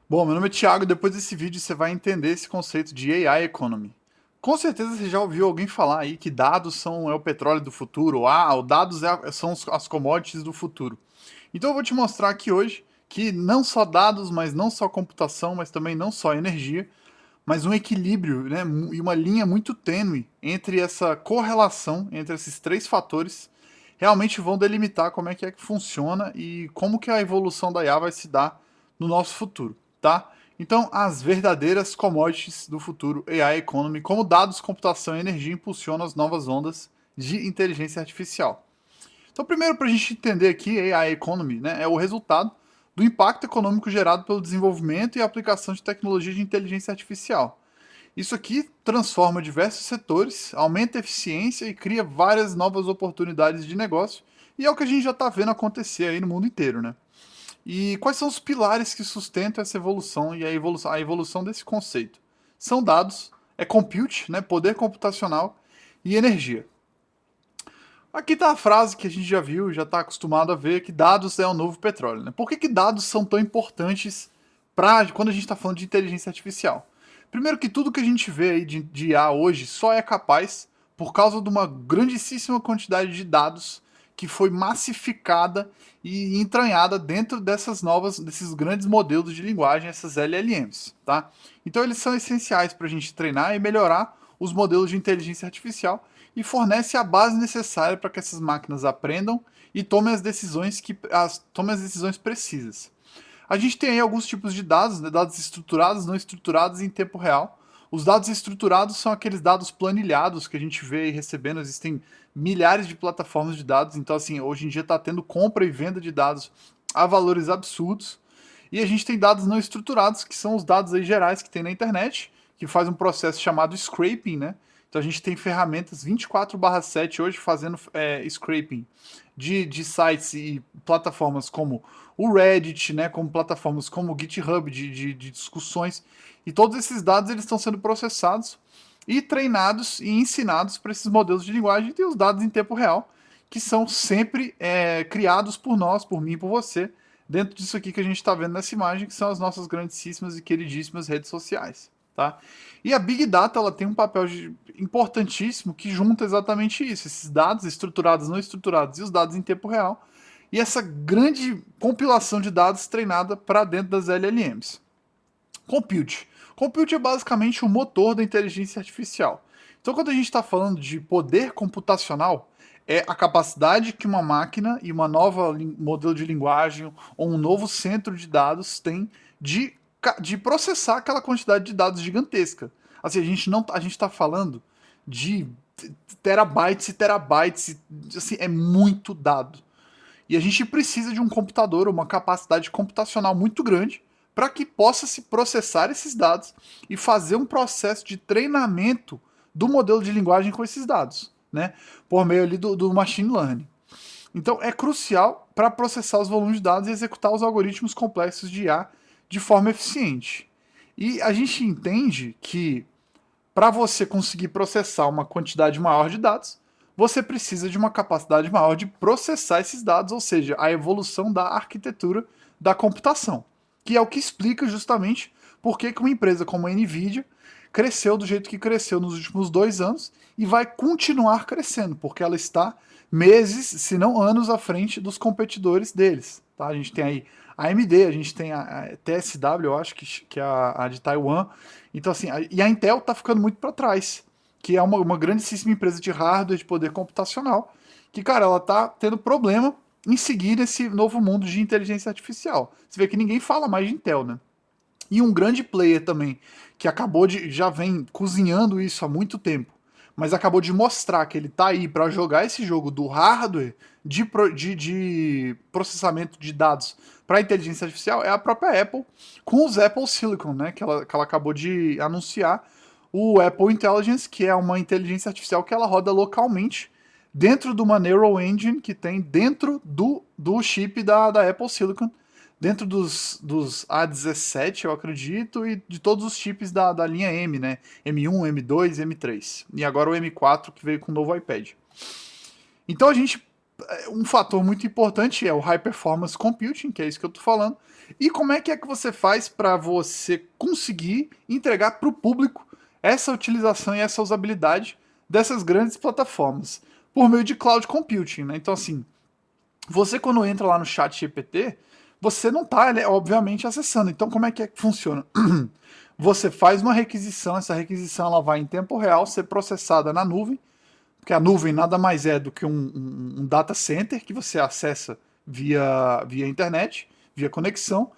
Bom, meu nome é Thiago e depois desse vídeo você vai entender esse conceito de AI Economy. Com certeza você já ouviu alguém falar aí que dados é o petróleo do futuro, ou os dados são as commodities do futuro. Então eu vou te mostrar aqui hoje que não só dados, mas não só computação, mas também não só energia, mas um equilíbrio, né, e uma linha muito tênue entre essa correlação entre esses três fatores realmente vão delimitar como é que funciona e como que a evolução da IA vai se dar no nosso futuro, tá? Então, as verdadeiras commodities do futuro, AI Economy, como dados, computação e energia impulsionam as novas ondas de inteligência artificial. Então, primeiro, para a gente entender aqui, AI Economy, né, é o resultado do impacto econômico gerado pelo desenvolvimento e aplicação de tecnologia de inteligência artificial. Isso aqui transforma diversos setores, aumenta a eficiência e cria várias novas oportunidades de negócio, e é o que a gente já está vendo acontecer aí no mundo inteiro, né? E quais são os pilares que sustentam essa evolução e a evolução desse conceito? São dados, é compute, né, poder computacional e energia. Aqui está a frase que a gente já viu, já está acostumado a ver, que dados é o novo petróleo. Né? Por que dados são tão importantes para quando a gente está falando de inteligência artificial? Primeiro que tudo que a gente vê aí de IA hoje só é capaz por causa de uma grandíssima quantidade de dados que foi massificada e entranhada dentro desses grandes modelos de linguagem, essas LLMs, tá? Então eles são essenciais para a gente treinar e melhorar os modelos de inteligência artificial e fornece a base necessária para que essas máquinas aprendam e tomem as decisões precisas. A gente tem aí alguns tipos de dados, né, dados estruturados, não estruturados em tempo real. Os dados estruturados são aqueles dados planilhados que a gente vê aí recebendo. Existem milhares de plataformas de dados, então assim, hoje em dia está tendo compra e venda de dados a valores absurdos. E a gente tem dados não estruturados, que são os dados aí gerais que tem na internet, que faz um processo chamado scraping, né? Então a gente tem ferramentas 24/7 hoje fazendo scraping de sites e plataformas como o Reddit, né, como plataformas como o GitHub de discussões. E todos esses dados eles estão sendo processados e treinados e ensinados para esses modelos de linguagem. E tem os dados em tempo real, que são sempre criados por nós, por mim e por você, dentro disso aqui que a gente está vendo nessa imagem, que são as nossas grandíssimas e queridíssimas redes sociais. Tá? E a Big Data ela tem um papel importantíssimo que junta exatamente isso, esses dados estruturados, não estruturados e os dados em tempo real, e essa grande compilação de dados treinada para dentro das LLMs. Compute. Compute é basicamente o motor da inteligência artificial. Então, quando a gente está falando de poder computacional, é a capacidade que uma máquina e uma nova modelo de linguagem ou um novo centro de dados tem de processar aquela quantidade de dados gigantesca. Assim, a gente está falando de terabytes e terabytes, assim, é muito dado. E a gente precisa de um computador, uma capacidade computacional muito grande para que possa se processar esses dados e fazer um processo de treinamento do modelo de linguagem com esses dados, né? Por meio ali do machine learning. Então é crucial para processar os volumes de dados e executar os algoritmos complexos de IA de forma eficiente. E a gente entende que para você conseguir processar uma quantidade maior de dados, você precisa de uma capacidade maior de processar esses dados, ou seja, a evolução da arquitetura da computação, que é o que explica justamente por que uma empresa como a Nvidia cresceu do jeito que cresceu nos últimos 2 anos e vai continuar crescendo, porque ela está meses, se não anos, à frente dos competidores deles. Tá? A gente tem aí a AMD, a gente tem a TSW, eu acho que é a de Taiwan. Então, assim, e a Intel está ficando muito para trás, que é uma grandíssima empresa de hardware, de poder computacional, que, cara, ela tá tendo problema em seguir esse novo mundo de inteligência artificial. Você vê que ninguém fala mais de Intel, né? E um grande player também, que já vem cozinhando isso há muito tempo, mas acabou de mostrar que ele tá aí para jogar esse jogo do hardware de processamento de dados para inteligência artificial, é a própria Apple, com os Apple Silicon, né? Que ela acabou de anunciar o Apple Intelligence, que é uma inteligência artificial que ela roda localmente dentro de uma Neural Engine que tem dentro do chip da Apple Silicon, dentro dos A17, eu acredito, e de todos os chips da linha M, né? M1, M2, M3. E agora o M4 que veio com o novo iPad. Então um fator muito importante é o High Performance Computing, que é isso que eu tô falando. E como é que você faz para você conseguir entregar para o público essa utilização e essa usabilidade dessas grandes plataformas? Por meio de cloud computing, né? Então, assim, você quando entra lá no chat GPT, você não está, obviamente, acessando. Então, como é que funciona? Você faz uma requisição, essa requisição ela vai em tempo real ser processada na nuvem, porque a nuvem nada mais é do que um data center que você acessa via internet, via conexão,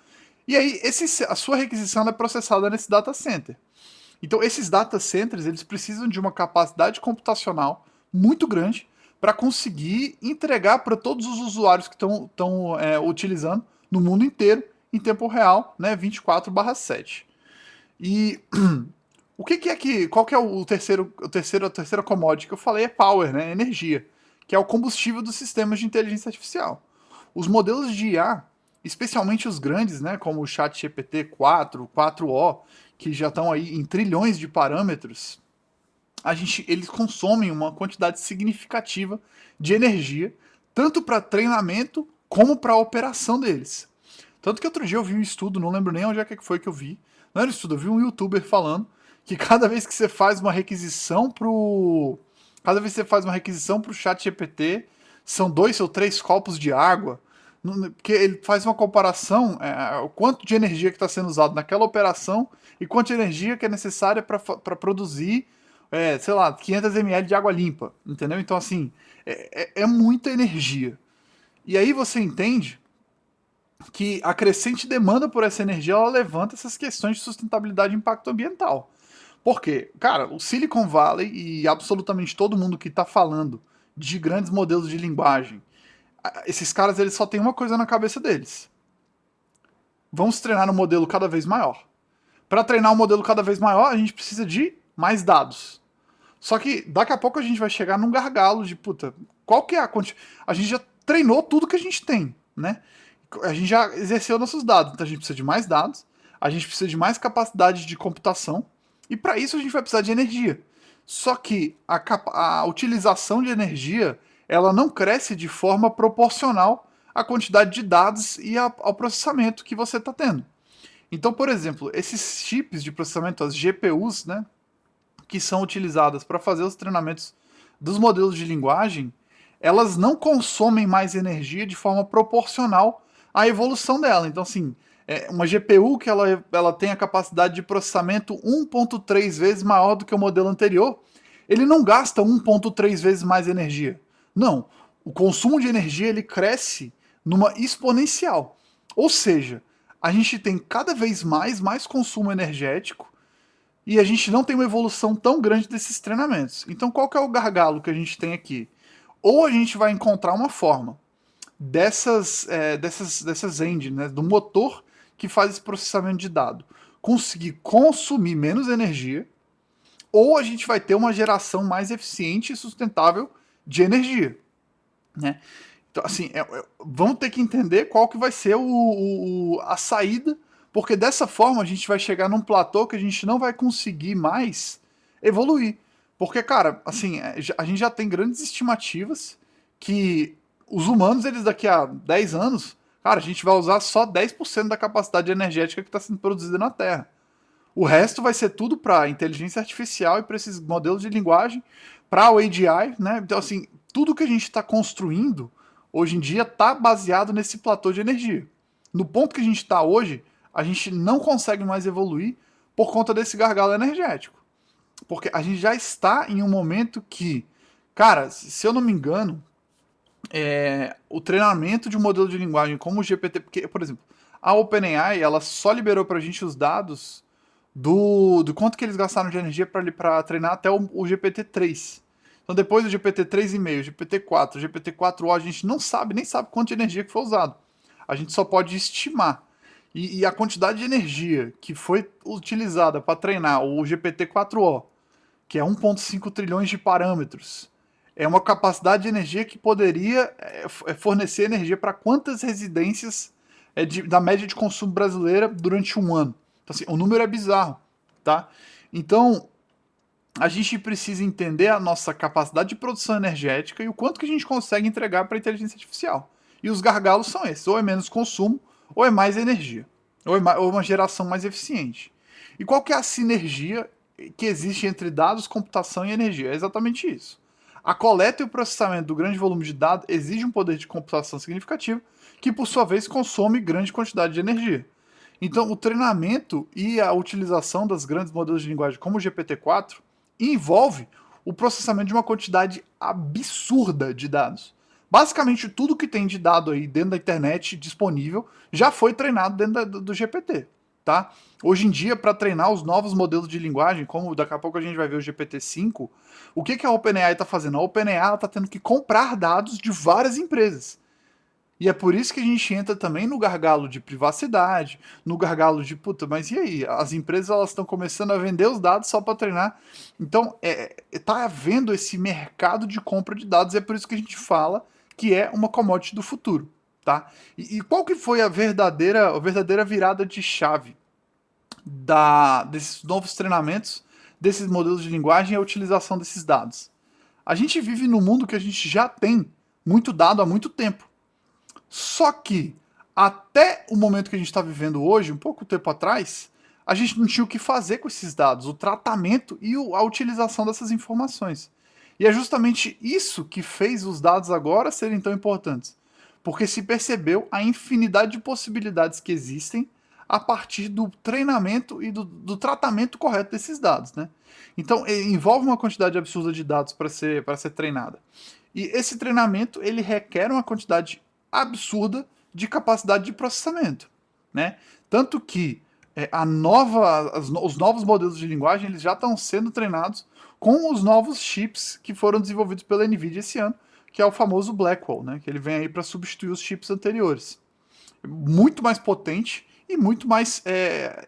e aí a sua requisição é processada nesse data center. Então esses data centers eles precisam de uma capacidade computacional muito grande para conseguir entregar para todos os usuários que estão utilizando no mundo inteiro em tempo real, né, 24/7. E qual que é a terceira commodity que eu falei? É power, né? Energia, que é o combustível dos sistemas de inteligência artificial. Os modelos de IA, especialmente os grandes, né, como o ChatGPT 4, 4o, que já estão aí em trilhões de parâmetros, eles consomem uma quantidade significativa de energia, tanto para treinamento como para a operação deles. Tanto que outro dia eu vi um estudo, não lembro nem onde é que foi que eu vi. Não era um estudo, eu vi um youtuber falando que cada vez que você faz uma requisição pro. Cada vez que você faz uma requisição pro chat GPT, são 2 ou 3 copos de água. Porque ele faz uma comparação, o quanto de energia que está sendo usado naquela operação e quanto de energia que é necessária para produzir, sei lá, 500 ml de água limpa, entendeu? Então, assim, é muita energia. E aí você entende que a crescente demanda por essa energia ela levanta essas questões de sustentabilidade e impacto ambiental. Por quê? Cara, o Silicon Valley e absolutamente todo mundo que está falando de grandes modelos de linguagem, esses caras eles só têm uma coisa na cabeça deles. Vamos treinar um modelo cada vez maior. Para treinar um modelo cada vez maior, a gente precisa de mais dados. Só que daqui a pouco a gente vai chegar num gargalo de, puta, qual que é a quantidade? A gente já treinou tudo que a gente tem, né? A gente já exerceu nossos dados, então a gente precisa de mais dados, a gente precisa de mais capacidade de computação, e para isso a gente vai precisar de energia. Só que a utilização de energia, ela não cresce de forma proporcional à quantidade de dados e ao processamento que você está tendo. Então, por exemplo, esses chips de processamento, as GPUs, né, que são utilizadas para fazer os treinamentos dos modelos de linguagem, elas não consomem mais energia de forma proporcional à evolução dela. Então, assim, uma GPU que ela tem a capacidade de processamento 1.3 vezes maior do que o modelo anterior, ele não gasta 1.3 vezes mais energia. Não, o consumo de energia ele cresce numa exponencial. Ou seja, a gente tem cada vez mais consumo energético e a gente não tem uma evolução tão grande desses treinamentos. Então qual que é o gargalo que a gente tem aqui? Ou a gente vai encontrar uma forma dessas engines, né, do motor que faz esse processamento de dado, conseguir consumir menos energia, ou a gente vai ter uma geração mais eficiente e sustentável de energia, né? Então, assim, vamos ter que entender qual que vai ser a saída, porque dessa forma a gente vai chegar num platô que a gente não vai conseguir mais evoluir. Porque, cara, assim, a gente já tem grandes estimativas que os humanos, eles daqui a 10 anos, cara, a gente vai usar só 10% da capacidade energética que está sendo produzida na Terra. O resto vai ser tudo para inteligência artificial e para esses modelos de linguagem, para o AGI, né? Então, assim, tudo que a gente está construindo hoje em dia está baseado nesse platô de energia. No ponto que a gente está hoje, a gente não consegue mais evoluir por conta desse gargalo energético. Porque a gente já está em um momento que, cara, se eu não me engano, o treinamento de um modelo de linguagem como o GPT, porque, por exemplo, a OpenAI ela só liberou para a gente os dados do quanto que eles gastaram de energia para treinar até o GPT-3. Então depois do GPT-3,5, GPT-4, GPT-4o, a gente não sabe, nem sabe quanto de energia que foi usado. A gente só pode estimar. E a quantidade de energia que foi utilizada para treinar o GPT-4o, que é 1,5 trilhões de parâmetros, é uma capacidade de energia que poderia fornecer energia para quantas residências da média de consumo brasileira durante um ano. Então, assim, o número é bizarro, tá? Então, a gente precisa entender a nossa capacidade de produção energética e o quanto que a gente consegue entregar para a inteligência artificial. E os gargalos são esses, ou é menos consumo, ou é mais energia. ou uma geração mais eficiente. E qual que é a sinergia que existe entre dados, computação e energia? É exatamente isso. A coleta e o processamento do grande volume de dados exige um poder de computação significativo, que por sua vez consome grande quantidade de energia. Então, o treinamento e a utilização das grandes modelos de linguagem como o GPT-4 envolve o processamento de uma quantidade absurda de dados. Basicamente, tudo que tem de dado aí dentro da internet disponível já foi treinado dentro do GPT, tá? Hoje em dia, para treinar os novos modelos de linguagem, como daqui a pouco a gente vai ver o GPT-5, o que a OpenAI está fazendo? A OpenAI está tendo que comprar dados de várias empresas. E é por isso que a gente entra também no gargalo de privacidade, no gargalo de, puta, mas e aí? As empresas elas estão começando a vender os dados só para treinar. Então, tá havendo esse mercado de compra de dados, e é por isso que a gente fala que é uma commodity do futuro, tá? E qual que foi a verdadeira virada de chave desses novos treinamentos, desses modelos de linguagem e a utilização desses dados? A gente vive num mundo que a gente já tem muito dado há muito tempo. Só que, até o momento que a gente está vivendo hoje, um pouco tempo atrás, a gente não tinha o que fazer com esses dados, o tratamento e a utilização dessas informações. E é justamente isso que fez os dados agora serem tão importantes. Porque se percebeu a infinidade de possibilidades que existem a partir do treinamento e do tratamento correto desses dados, né? Então, envolve uma quantidade absurda de dados para ser treinada. E esse treinamento, ele requer uma quantidade absurda de capacidade de processamento, né? Tanto que os novos modelos de linguagem eles já estão sendo treinados com os novos chips que foram desenvolvidos pela Nvidia esse ano, que é o famoso Blackwell, né? Que ele vem aí para substituir os chips anteriores. Muito mais potente e muito mais,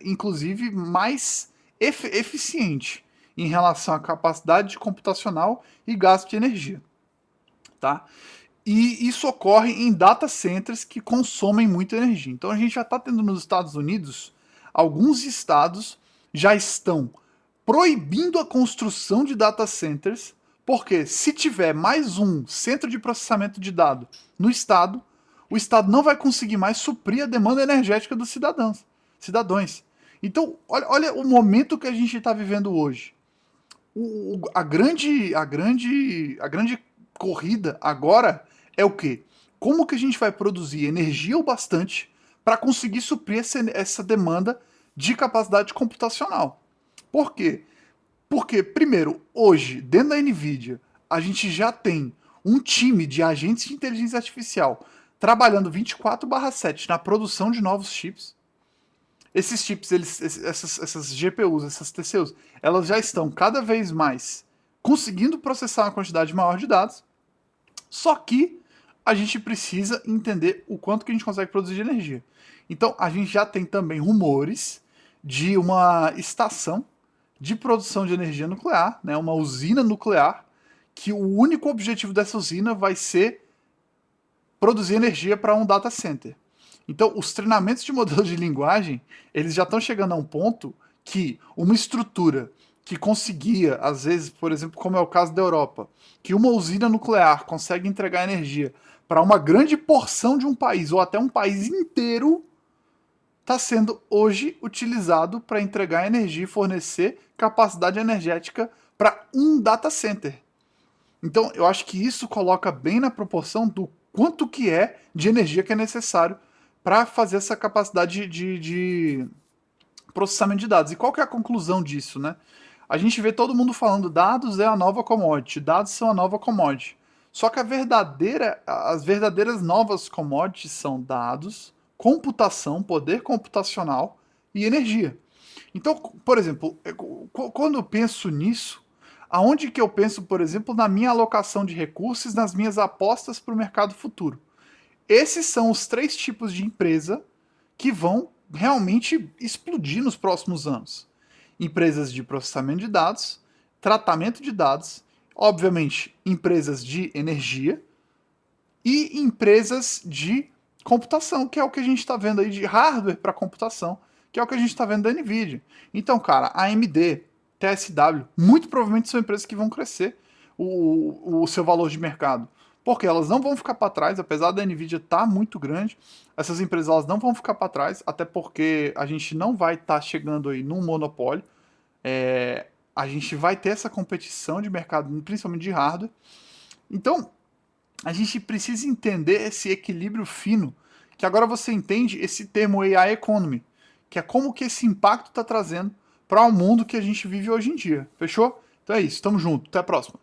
inclusive, mais eficiente em relação à capacidade computacional e gasto de energia, tá? E isso ocorre em data centers que consomem muita energia. Então a gente já está tendo nos Estados Unidos, alguns estados já estão proibindo a construção de data centers, porque se tiver mais um centro de processamento de dados no estado, o estado não vai conseguir mais suprir a demanda energética dos cidadãos. Então, olha o momento que a gente está vivendo hoje. A grande corrida agora é o quê? Como que a gente vai produzir energia o bastante para conseguir suprir essa demanda de capacidade computacional? Por quê? Porque, primeiro, hoje, dentro da NVIDIA, a gente já tem um time de agentes de inteligência artificial trabalhando 24/7 na produção de novos chips. Esses chips, essas GPUs, essas TCUs, elas já estão cada vez mais conseguindo processar uma quantidade maior de dados, só que a gente precisa entender o quanto que a gente consegue produzir de energia. Então, a gente já tem também rumores de uma estação de produção de energia nuclear, né, uma usina nuclear, que o único objetivo dessa usina vai ser produzir energia para um data center. Então, os treinamentos de modelo de linguagem, eles já estão chegando a um ponto que uma estrutura que conseguia, às vezes, por exemplo, como é o caso da Europa, que uma usina nuclear consegue entregar energia para uma grande porção de um país, ou até um país inteiro, está sendo hoje utilizado para entregar energia e fornecer capacidade energética para um data center. Então, eu acho que isso coloca bem na proporção do quanto que é de energia que é necessário para fazer essa capacidade de processamento de dados. E qual que é a conclusão disso, né? A gente vê todo mundo falando dados é a nova commodity, dados são a nova commodity. Só que as verdadeiras novas commodities são dados, computação, poder computacional e energia. Então, por exemplo, quando eu penso nisso, aonde que eu penso, por exemplo, na minha alocação de recursos, nas minhas apostas para o mercado futuro? Esses são os 3 tipos de empresa que vão realmente explodir nos próximos anos. Empresas de processamento de dados, tratamento de dados, obviamente empresas de energia e empresas de computação, que é o que a gente está vendo aí de hardware para computação, que é o que a gente está vendo da NVIDIA. Então, cara, AMD, TSW, muito provavelmente são empresas que vão crescer o seu valor de mercado. Porque elas não vão ficar para trás, apesar da Nvidia estar muito grande, essas empresas elas não vão ficar para trás, até porque a gente não vai estar chegando aí num monopólio. A gente vai ter essa competição de mercado, principalmente de hardware. Então, a gente precisa entender esse equilíbrio fino, que agora você entende esse termo AI Economy, que é como que esse impacto está trazendo para o mundo que a gente vive hoje em dia. Fechou? Então é isso, tamo junto, até a próxima.